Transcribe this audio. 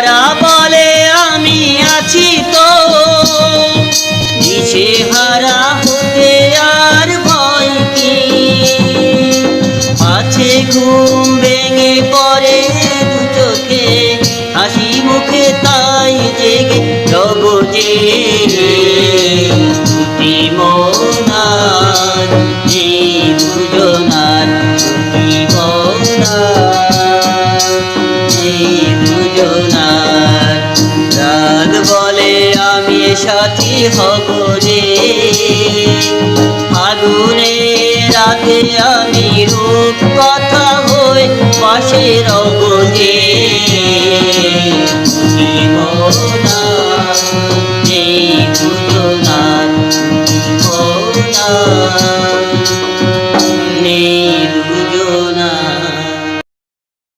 তারা বলে আমি আছি তো, দিশেহারা হতে আর ভয় কি। আছে ঘুম ভেঙে পড়ে দু চোখে, হাসি মুখে তাই জেগে জগতে দুটি মনার, এই দুজনার দুটি মনার, এই দুজনার। রাত বলে আমি সাথী হব রে, ফাগুনে রাতে আমি রূপ কথা হয়ে পাশে রব যে।